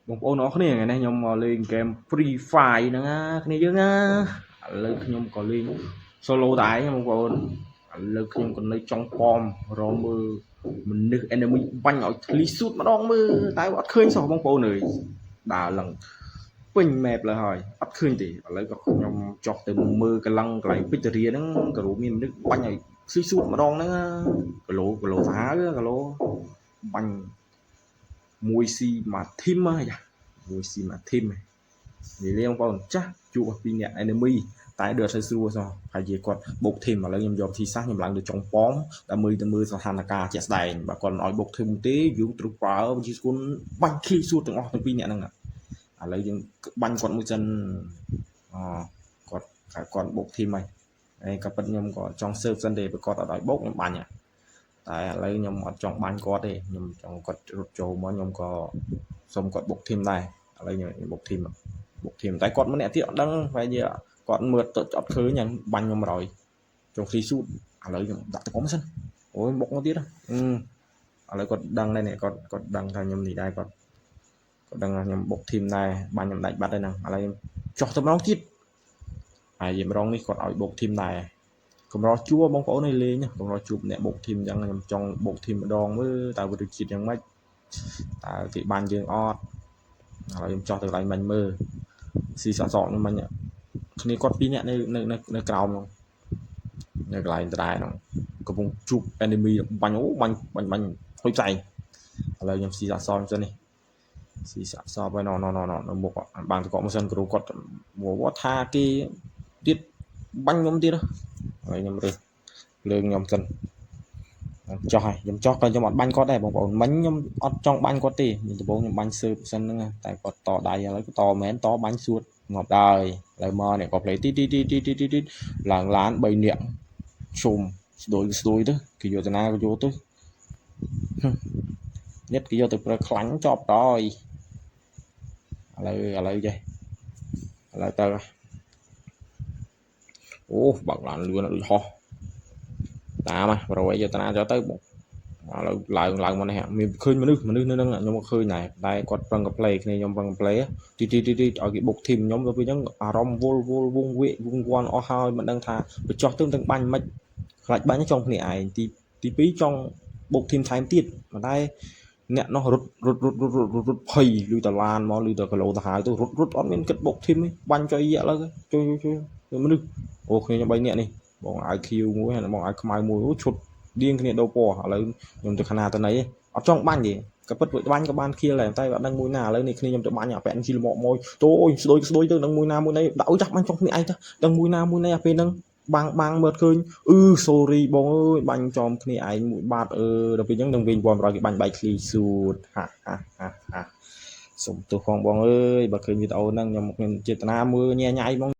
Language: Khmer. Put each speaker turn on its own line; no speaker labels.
បងប្អូនអរគ្នាថ្ងៃនេះខ្ញុំមកលេងហ្គេម Free Fire ហ្នឹងណាគ្នាយើងណាឥឡូវខ្ញុំក៏លេង solo ដែរបងប្អូនឥឡូវខ្ញុំក៏នៅចុងប៉មរកមើលមនុស្ស enemy បាញ់ឲ្យធ្លីស៊ូតម្ដងមើលតែអត់ឃើញសោះបងប្អូនអើយដើរឡើងពេញ map លើហើយអត់ឃើញទេឥឡូវក៏ខ្ញុំចុះទៅមើលកម្លាំងកន្លែងពេជ្ររាហ្នឹងក៏រួមមានមនុស្សបាញ់ឲ្យធ្លីស៊ូតម្ដងហ្នឹងគីឡូសាហាវគីឡូបាញ់មួយស៊ីមួយធីមហ្នឹងមួយស៊ីមួយធីមនិយាយបងប្អូនចាស់ជួបពីអ្នក enemy តែដូចអត់សូវស្រួលសោះហើយជាគាត់បុកធីមឥឡូវខ្ញុំយកធីសាសខ្ញុំឡើងទៅចុងប៉មដើម្បីទៅមើលស្ថានភាពជាក់ស្ដែងបើគាត់មិនឲ្យបុកធីមទេយើងត្រូវប្រើវិជាស្គុណបាញ់ឃីសួតទាំងអស់ទាំងពីរអ្នកហ្នឹងឥឡូវយើងបាញ់គាត់មួយសិនគាត់បុកធីមហើយក៏ប៉ិតខ្ញុំក៏ចង់ស៊ើបសិនទេបើគាត់អត់ឲ្យបុកខ្ញុំបាញ់តែឥឡូវខ្ញុំអត់ចង់បាញ់គាត់ទេខ្ញុំចង់គាត់រត់ចូលមកខ្ញុំក៏សុំគាត់បុកធីមដែរឥឡូវខ្ញុំបុកធីមតែគាត់ម្នាក់ទៀតអត់ដឹងបែរជាគាត់មើលទៅអត់ឃើញបាញ់ខ្ញុំ100ចង់ឃ្លីស៊ូតឥឡូវខ្ញុំដាក់ទៅកុំសិនអូយបុកមកទៀតឥឡូវគាត់ដឹងដែរនេះគាត់ដឹងថាខ្ញុំនេះដែរគាត់ដឹងថាខ្ញុំបុកធីមដែរបាញ់ខ្ញុំដាច់បាត់ហើយហ្នឹងឥឡូវខ្ញុំចុះទៅម្ដងទៀតហើយម្ដងនេះគាត់ឲ្យបុកធីមដែរកម្រជួបងប្អូនឲ្យលេងកម្រជួបអ្នកបុកធីមអញ្ចឹងខ្ញុំចង់បុកធីមម្ដងមើលតើវាទៅជាតិយ៉ាងម៉េចតើគេបានយើងអត់ឥឡូវខ្ញុំចោះទៅកន្លែងបាញ់មើលស៊ីសក់ខ្ញុំមិញគ្នាគាត់ពីរនាក់នៅក្រោមហ្នឹងនៅកន្លែងដដែលហ្នឹងកំពុងជួប enemy បាញ់ហុយផ្សែងឥឡូវខ្ញុំស៊ីសក់ខ្ញុំសិននេះស៊ីសក់ហើយនៅមុខបាំងតកមកសិនគ្រូគាត់ថាគេទៀតបាញ់ខ្ញុំទៀតហើយខ្ញុំរើសលើខ្ញុំសិនចោះហើយខ្ញុំចោះក៏ខ្ញុំអត់បាញ់គាត់ដែរបងប្អូនមិញខ្ញុំអត់ចង់បាញ់គាត់ទេដំបូងខ្ញុំបាញ់ស៊ើបសិនហ្នឹងតែគាត់តដៃឥឡូវតមែនតបាញ់សួតងាប់ដែរឥឡូវមកនេះក៏ផ្លេទីឡើងឡាន3នាក់ជុំស្ទួយទៅគេយកទៅណាក៏យកទៅញ៉ិតគេយកទៅប្រើខ្លាញ់ចប់ដល់ឥឡូវចេះឥឡូវទៅអូបើកឡានលឿនដូចហោះតាមប្រវែងយកតាណាចូលទៅបងឥឡូវឡើងមកនេះមានឃើញមនុស្សនៅនឹងខ្ញុំក៏ឃើញដែរតែគាត់ប្រឹងកំ play គ្នាខ្ញុំប្រឹងកំ play ទីឲ្យគេបុកធីមខ្ញុំទៅពីហ្នឹងអារម្មណ៍វល់វងវាន់អស់ហើយមិនដឹងថាបញ្ចោះទៅបាញ់មិនខ្លាចបាញ់ចង់គ្នាឯងទី2ចង់បុកធីមថែមទៀតប៉ុន្តែអ្នកនោះរត់ភ័យលឺតឡានមកលឺតគីឡូទៅហើយទៅរត់អត់មានគិតបុកធីមទេបាញ់ចុយឥឡូវជួយមនុស្សអូគ្នាខ្ញុំ3នាក់នេះបងអាវខៀវមួយហើយបងអាវខ្មៅមួយអូឈុតដៀងគ្នាដូរពណ៌ឥឡូវខ្ញុំទៅខាងណាទៅណីអត់ចង់បាញ់ទេក៏ពិតបាញ់ក៏បានខៀលដែរតែអត់ដឹងមួយណាឥឡូវនេះគ្នាខ្ញុំទៅបាញ់អាប៉ែនជីលមកមួយតូចស្ដួយទៅនឹងមួយណាមួយណីដាក់អុយចាស់បាញ់ចង់គ្នាឯងទៅដឹងមួយណាមួយណីអាពេលហ្នឹងបាំងមើលឃើញsorry បងអើយបាញ់ចំគ្នាឯងមួយបាតដល់ពេលអញ្ចឹងនឹងវិញបងគេបាញ់បែកឃ្លីស៊ូតសុំទោសផងបងអើយបើឃើញវីដេអូហ្នឹងខ្ញុំចេតនាមើលញ៉ៃហ្មង